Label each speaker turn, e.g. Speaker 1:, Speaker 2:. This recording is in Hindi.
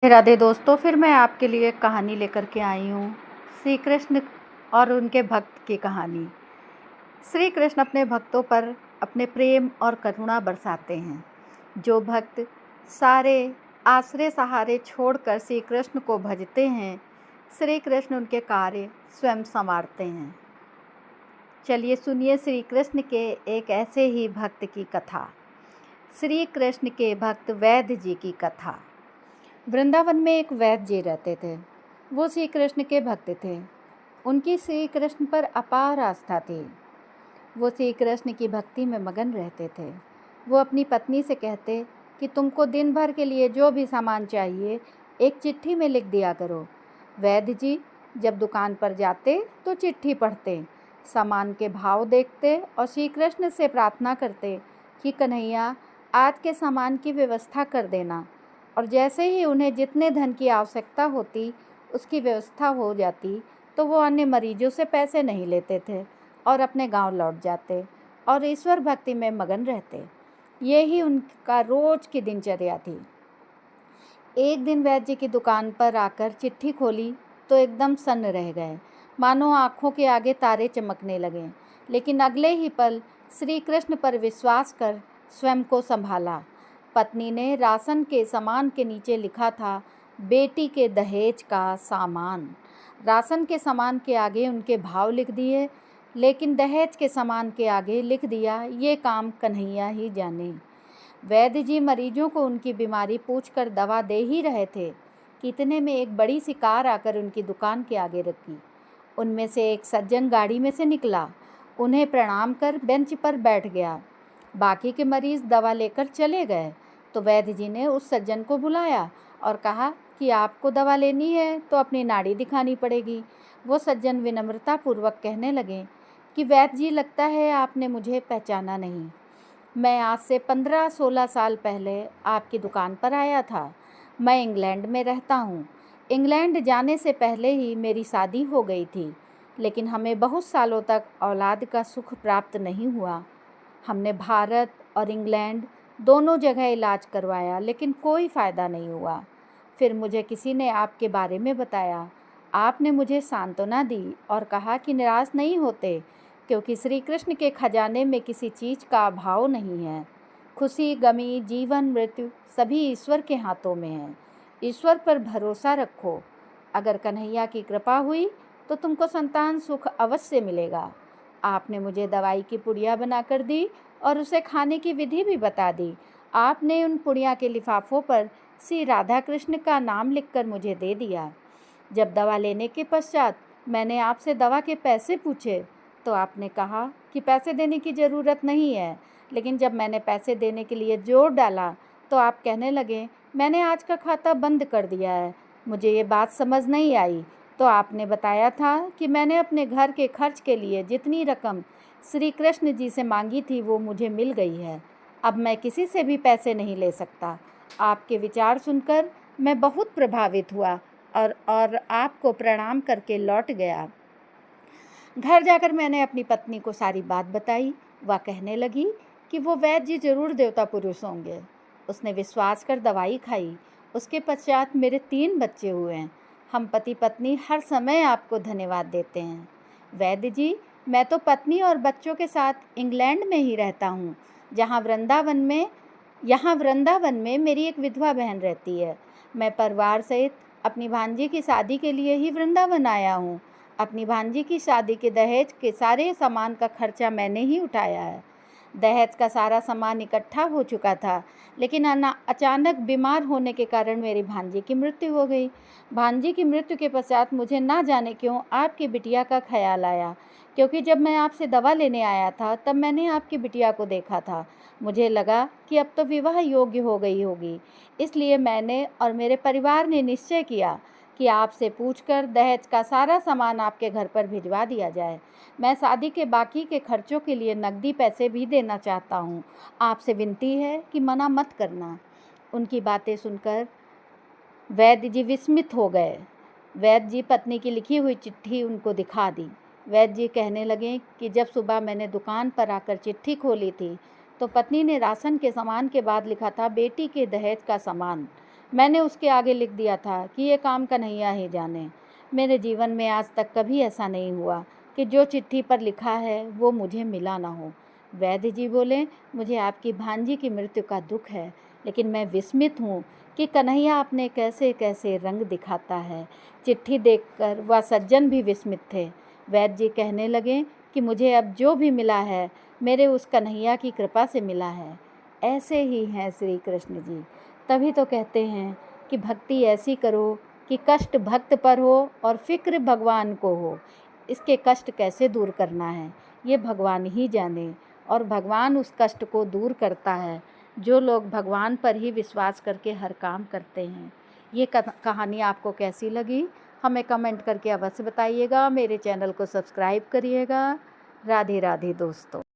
Speaker 1: राधे दोस्तों, फिर मैं आपके लिए एक कहानी लेकर के आई हूँ। श्री कृष्ण और उनके भक्त की कहानी। श्री कृष्ण अपने भक्तों पर अपने प्रेम और करुणा बरसाते हैं। जो भक्त सारे आसरे सहारे छोड़कर श्री कृष्ण को भजते हैं, श्री कृष्ण उनके कार्य स्वयं संवारते हैं। चलिए सुनिए श्री कृष्ण के एक ऐसे ही भक्त की कथा। श्री कृष्ण के भक्त वैद्य जी की कथा। वृंदावन में एक वैद्य जी रहते थे। वो श्री कृष्ण के भक्त थे। उनकी श्री कृष्ण पर अपार आस्था थी। वो श्री कृष्ण की भक्ति में मगन रहते थे। वो अपनी पत्नी से कहते कि तुमको दिन भर के लिए जो भी सामान चाहिए एक चिट्ठी में लिख दिया करो। वैद्य जी जब दुकान पर जाते तो चिट्ठी पढ़ते, सामान के भाव देखते और श्री कृष्ण से प्रार्थना करते कि कन्हैया आज के सामान की व्यवस्था कर देना। और जैसे ही उन्हें जितने धन की आवश्यकता होती उसकी व्यवस्था हो जाती तो वो अन्य मरीजों से पैसे नहीं लेते थे और अपने गांव लौट जाते और ईश्वर भक्ति में मगन रहते। ये ही उनका रोज की दिनचर्या थी। एक दिन वैद्य जी की दुकान पर आकर चिट्ठी खोली तो एकदम सन्न रह गए, मानो आँखों के आगे तारे चमकने लगे। लेकिन अगले ही पल श्री कृष्ण पर विश्वास कर स्वयं को संभाला। पत्नी ने राशन के सामान के नीचे लिखा था, बेटी के दहेज का सामान। राशन के सामान के आगे उनके भाव लिख दिए, लेकिन दहेज के सामान के आगे लिख दिया, ये काम कन्हैया ही जाने। वैद्य जी मरीजों को उनकी बीमारी पूछकर दवा दे ही रहे थे कि इतने में एक बड़ी सी कार आकर उनकी दुकान के आगे रखी। उनमें से एक सज्जन गाड़ी में से निकला, उन्हें प्रणाम कर बेंच पर बैठ गया। बाकी के मरीज दवा लेकर चले गए तो वैद्य जी ने उस सज्जन को बुलाया और कहा कि आपको दवा लेनी है तो अपनी नाड़ी दिखानी पड़ेगी। वो सज्जन विनम्रतापूर्वक कहने लगे कि वैद्य जी, लगता है आपने मुझे पहचाना नहीं। मैं आज से 15-16 साल पहले आपकी दुकान पर आया था। मैं इंग्लैंड में रहता हूँ। इंग्लैंड जाने से पहले ही मेरी शादी हो गई थी, लेकिन हमें बहुत सालों तक औलाद का सुख प्राप्त नहीं हुआ। हमने भारत और इंग्लैंड दोनों जगह इलाज करवाया, लेकिन कोई फ़ायदा नहीं हुआ। फिर मुझे किसी ने आपके बारे में बताया। आपने मुझे सांत्वना दी और कहा कि निराश नहीं होते, क्योंकि श्री कृष्ण के खजाने में किसी चीज़ का अभाव नहीं है। खुशी, गमी, जीवन, मृत्यु सभी ईश्वर के हाथों में है। ईश्वर पर भरोसा रखो। अगर कन्हैया की कृपा हुई तो तुमको संतान सुख अवश्य मिलेगा। आपने मुझे दवाई की पुड़िया बनाकर दी और उसे खाने की विधि भी बता दी। आपने उन पुड़िया के लिफाफों पर श्री राधा कृष्ण का नाम लिखकर मुझे दे दिया। जब दवा लेने के पश्चात मैंने आपसे दवा के पैसे पूछे तो आपने कहा कि पैसे देने की ज़रूरत नहीं है, लेकिन जब मैंने पैसे देने के लिए जोर डाला तो आप कहने लगे, मैंने आज का खाता बंद कर दिया है। मुझे ये बात समझ नहीं आई। तो आपने बताया था कि मैंने अपने घर के खर्च के लिए जितनी रकम श्री कृष्ण जी से मांगी थी वो मुझे मिल गई है। अब मैं किसी से भी पैसे नहीं ले सकता। आपके विचार सुनकर मैं बहुत प्रभावित हुआ और आपको प्रणाम करके लौट गया। घर जाकर मैंने अपनी पत्नी को सारी बात बताई। वह कहने लगी कि वो वैद्य जी जरूर देवता पुरुष होंगे। उसने विश्वास कर दवाई खाई। उसके पश्चात मेरे 3 बच्चे हुए हैं। हम पति पत्नी हर समय आपको धन्यवाद देते हैं। वैद्य जी, मैं तो पत्नी और बच्चों के साथ इंग्लैंड में ही रहता हूँ, यहाँ वृंदावन में मेरी एक विधवा बहन रहती है। मैं परिवार सहित अपनी भांजी की शादी के लिए ही वृंदावन आया हूँ। अपनी भांजी की शादी के दहेज के सारे सामान का खर्चा मैंने ही उठाया है। दहेज का सारा सामान इकट्ठा हो चुका था, लेकिन अचानक बीमार होने के कारण मेरी भांजी की मृत्यु हो गई। भांजी की मृत्यु के पश्चात मुझे ना जाने क्यों आपकी बिटिया का ख्याल आया, क्योंकि जब मैं आपसे दवा लेने आया था तब मैंने आपकी बिटिया को देखा था। मुझे लगा कि अब तो विवाह योग्य हो गई होगी, इसलिए मैंने और मेरे परिवार ने निश्चय किया कि आपसे पूछकर दहेज का सारा सामान आपके घर पर भिजवा दिया जाए। मैं शादी के बाकी के खर्चों के लिए नकदी पैसे भी देना चाहता हूँ। आपसे विनती है कि मना मत करना। उनकी बातें सुनकर वैद्य जी विस्मित हो गए। वैद्य जी पत्नी की लिखी हुई चिट्ठी उनको दिखा दी। वैद्य जी कहने लगे कि जब सुबह मैंने दुकान पर आकर चिट्ठी खोली थी तो पत्नी ने राशन के सामान के बाद लिखा था, बेटी के दहेज का सामान। मैंने उसके आगे लिख दिया था कि ये काम कन्हैया ही जाने। मेरे जीवन में आज तक कभी ऐसा नहीं हुआ कि जो चिट्ठी पर लिखा है वो मुझे मिला ना हो। वैद्य जी बोले, मुझे आपकी भांजी की मृत्यु का दुख है, लेकिन मैं विस्मित हूँ कि कन्हैया अपने कैसे कैसे रंग दिखाता है। चिट्ठी देखकर वह सज्जन भी विस्मित थे। वैद्य जी कहने लगे कि मुझे अब जो भी मिला है मेरे उस कन्हैया की कृपा से मिला है। ऐसे ही हैं श्री कृष्ण जी। तभी तो कहते हैं कि भक्ति ऐसी करो कि कष्ट भक्त पर हो और फिक्र भगवान को हो। इसके कष्ट कैसे दूर करना है ये भगवान ही जाने, और भगवान उस कष्ट को दूर करता है जो लोग भगवान पर ही विश्वास करके हर काम करते हैं। ये कहानी आपको कैसी लगी हमें कमेंट करके अवश्य बताइएगा। मेरे चैनल को सब्सक्राइब करिएगा। राधे राधे दोस्तों।